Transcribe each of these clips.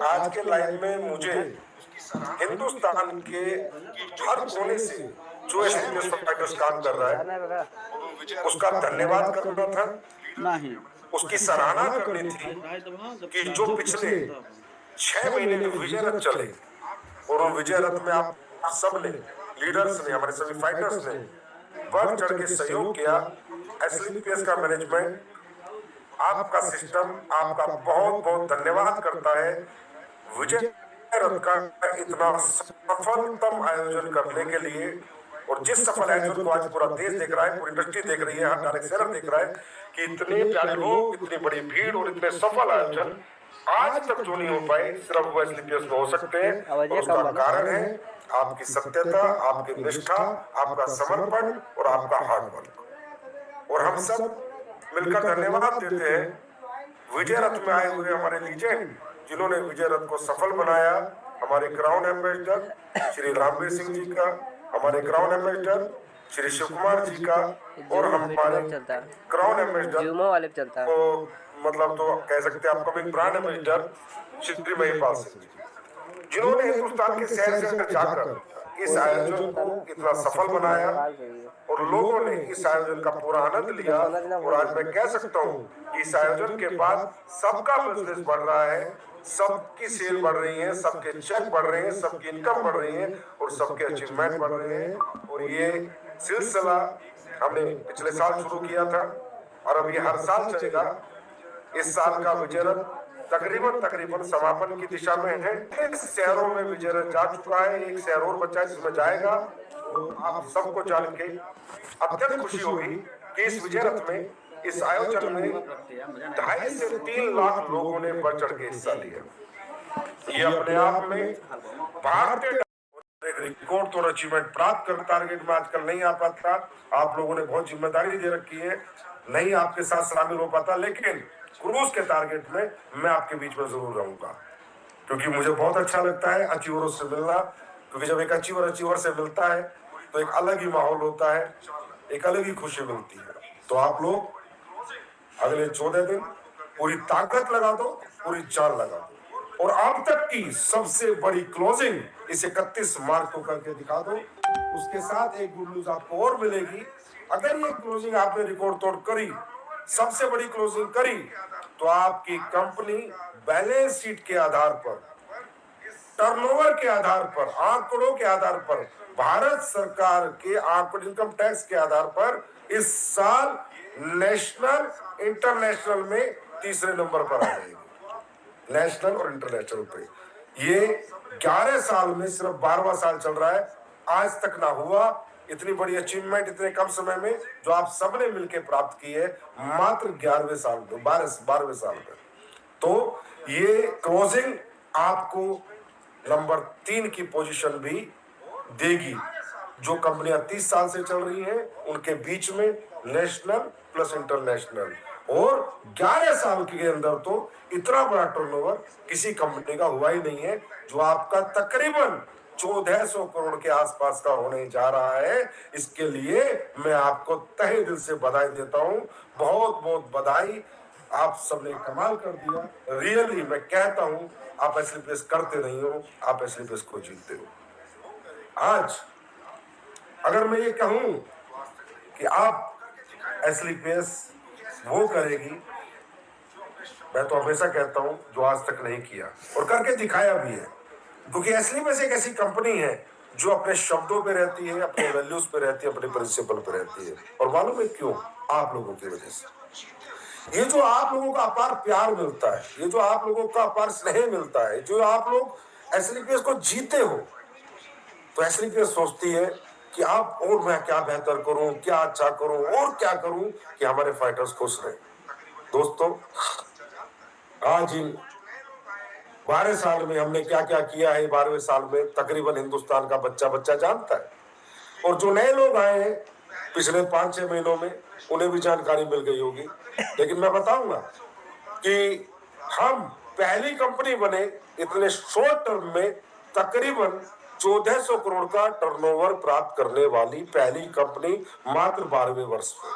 आज के लाइव में मुझे हिंदुस्तान के हर कोने से जो एसपीएस फाइटर्स काम कर रहा है उसका धन्यवाद करना था, नहीं उसकी सराहना करनी थी कि जो पिछले 6 महीने में विजय रथ चले और उन विजय रथ में आप सब ने, लीडर्स ने, हमारे सभी फाइटर्स ने बढ़ चढ़ के सहयोग किया। एसपीएस का मैनेजमेंट, आपका सिस्टम आपका बहुत बहुत धन्यवाद करता है विजय रथ का इतना सफलतम आयोजन करने के लिए। और जिस सफल आयोजन को आज पूरा देश देख रहा है, पूरी इंडस्ट्री देख रही है, हर डायरेक्टर देख रहा है कि इतने प्यारे लोग, इतनी बड़ी भीड़ और इतने सफल आयोजन आज तक जो नहीं हो पाए, सिर्फ वो एसपीएस में हो सकते हैं। और उसका कारण है आपकी सत्यता, आपकी निष्ठा, आपका समर्पण और आपका हार्ड वर्क। और हम सब मिलकर धन्यवाद देते हैं विजय रथ में आए हुए हमारे लीजेंड, जिन्होंने विजय रथ को सफल बनाया। हमारे क्राउन एम्बेसडर श्री रामवीर सिंह जी का, हमारे क्राउन एम्बेसडर श्री शिव कुमार जी का, और हमारे क्राउन एम्बेसडर को मतलब तो कह सकते हैं आपको एक ब्रांड एम्बेसडर श्री महिपाल सिंह जी, जिन्होंने हिंदुस्तान के शहर शहर जाकर इस आयोजन को इतना सफल बनाया और लोगों ने इस आयोजन का पूरा आनंद लिया। और आज मैं कह सकता हूँ कि इस आयोजन के बाद सबका बिजनेस बढ़ रहा है, सबकी सेल बढ़ रही है, सबके चेक बढ़ रहे हैं, सबकी इनकम बढ़ रही है और सबके अचीवमेंट बढ़ रहे हैं। और ये सिलसिला हमने पिछले साल शुरू किया था और अब ये हर साल चलेगा। इस साल का विजय रथ तकरीबन समापन की दिशा में है। 6 शहरों में विजय रथ जा चुका है, 1 शहर और बचा है जिसमें जाएगा। आप सबको जान के अत्यंत खुशी होगी कि इस विजय रथ में, इस आयोजन में 2.5 से 3 लाख लोगों ने बढ़ चढ़ के हिस्सा लिया। ये अपने आप में भारतीय एक रिकॉर्ड और अचीवमेंट प्राप्त कर टारगेट में आजकल नहीं आ पाता। आप लोगों ने बहुत जिम्मेदारी दे रखी है, नहीं आपके साथ शामिल हो पाता, लेकिन क्रूज के टारगेट में मैं आपके बीच में जरूर रहूंगा, क्योंकि मुझे बहुत अच्छा लगता है अचीवरों से मिलना। क्योंकि जब एक अचीवर से मिलता है तो एक अलग ही माहौल होता है, एक अलग ही खुशी मिलती है। तो आप लोग अगले 14 दिन पूरी ताकत लगा दो, पूरी जान लगा दो और अब तक की सबसे बड़ी क्लोजिंग इस 31 मार्च को करके दिखा दो। उसके साथ एक गुड न्यूज आपको और मिलेगी। अगर ये क्लोजिंग आपने रिकॉर्ड तोड़ करी, सबसे बड़ी क्लोजिंग करी, तो आपकी कंपनी बैलेंस शीट के आधार पर, टर्नओवर के आधार पर, आंकड़ों के आधार पर, भारत सरकार के आंकड़े, इनकम टैक्स के आधार पर इस साल नेशनल इंटरनेशनल में 3रे नंबर पर आ जाएगी। नेशनल और इंटरनेशनल पे ये 11 साल में सिर्फ 12वां साल चल रहा है। आज तक ना हुआ इतनी बड़ी अचीवमेंट इतने कम समय में जो आप सबने मिलकर प्राप्त की है, मात्र 11वें साल में, 12वें साल में। तो ये क्लोजिंग आपको नंबर 3 की पोजीशन भी देगी। जो कंपनियां 30 साल से चल रही हैं उनके बीच में नेशनल प्लस इंटरनेशनल, और 11 साल के अंदर तो इतना बड़ा टर्नओवर किसी कंपनी का हुआ ही नहीं है, जो आपका तकरीबन 1400 करोड़ के आसपास का होने जा रहा है। इसके लिए मैं आपको तहे दिल से बधाई देता हूं, बहुत बहुत बधाई। आप सबने कमाल कर दिया। रियली मैं कहता हूं, आप एसलीपीएस करते नहीं हो, आप एसलीपीएस को जीतते हो। आज अगर मैं ये कहूं कि आप एसलीपीएस वो करेगी, मैं तो हमेशा कहता हूं जो आज तक नहीं किया और करके दिखाया भी है। क्योंकि एसलीपीएस एक ऐसी कंपनी है जो अपने शब्दों पे रहती है, अपने वैल्यूज पे रहती है, अपने प्रिंसिपल पे रहती है। और मालूम है क्यों? आप लोगों की वजह से। ये जो आप लोगों का अपार प्यार मिलता है, ये जो आप लोगों का अपार स्नेह मिलता है, जो आप लोग एसलीपीएस को जीते हो, तो एसलीपीएस सोचती है कि आप और मैं क्या बेहतर करूं, क्या अच्छा करूं और क्या करूं कि हमारे फाइटर्स खुश रहे। दोस्तों, आज इन 12 साल में हमने क्या क्या किया है, 12वें साल में तकरीबन हिंदुस्तान का बच्चा जानता है। और जो नए लोग आए हैं पिछले 5-6 महीनों में, उन्हें भी जानकारी मिल गई होगी। लेकिन मैं बताऊंगा कि हम पहली कंपनी बने इतने शॉर्ट टर्म में तकरीबन 1400 करोड़ का टर्नओवर प्राप्त करने वाली पहली कंपनी मात्र 12वें वर्ष में।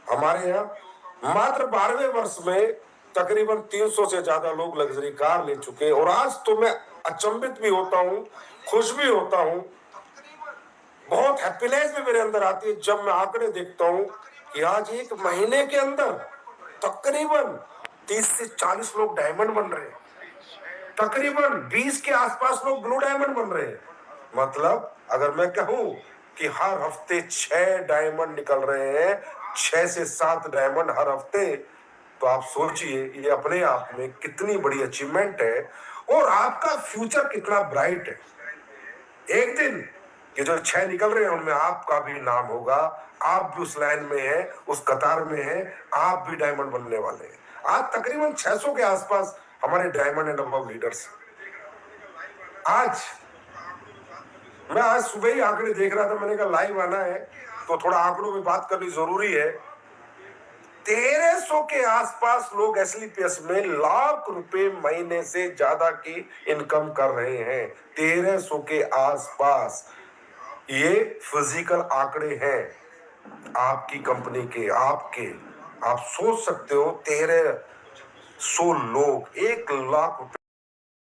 हमारे यहाँ मात्र 12वें वर्ष में तकरीबन 300 से ज्यादा लोग लग्जरी कार ले चुके, और आज तो मैं अचंभित भी होता हूँ, खुश भी होता हूँ, बहुत हैप्पीनेस भी मेरे अंदर आती है जब मैं आंकड़े देखता हूँ कि आज एक महीने के अंदर तकरीबन 30 से 40 लोग डायमंड बन रहे हैं, तकरीबन 20 के आसपास लोग ब्लू डायमंड बन रहे हैं। मतलब अगर मैं कहूं कि हर हफ्ते 6 डायमंड निकल रहे हैं, 6 से 7 डायमंड हर हफ्ते, तो आप सोचिए ये अपने आप में कितनी बड़ी अचीवमेंट है, और आपका फ्यूचर कितना ब्राइट है। एक दिन ये जो 6 निकल रहे हैं उनमें आपका भी नाम होगा, आप भी उस लाइन में हैं, उस कतार में हैं, आप भी डायमंड बनने वाले हैं। आज तकरीबन 600 के आसपास हमारे डायमंड एंड अबव लीडर्स। मैं आज सुबह ही आंकड़े देख रहा था, मैंने कहा लाइव आना है तो थोड़ा आंकड़ों में बात करनी जरूरी है। 1300 के आसपास लोग एसलीपीएस में लाख रुपए महीने से ज्यादा की इनकम कर रहे हैं। 1300 के आसपास ये फिजिकल आंकड़े हैं आपकी कंपनी के, आपके। आप सोच सकते हो 1300 लोग 1 लाख रुपए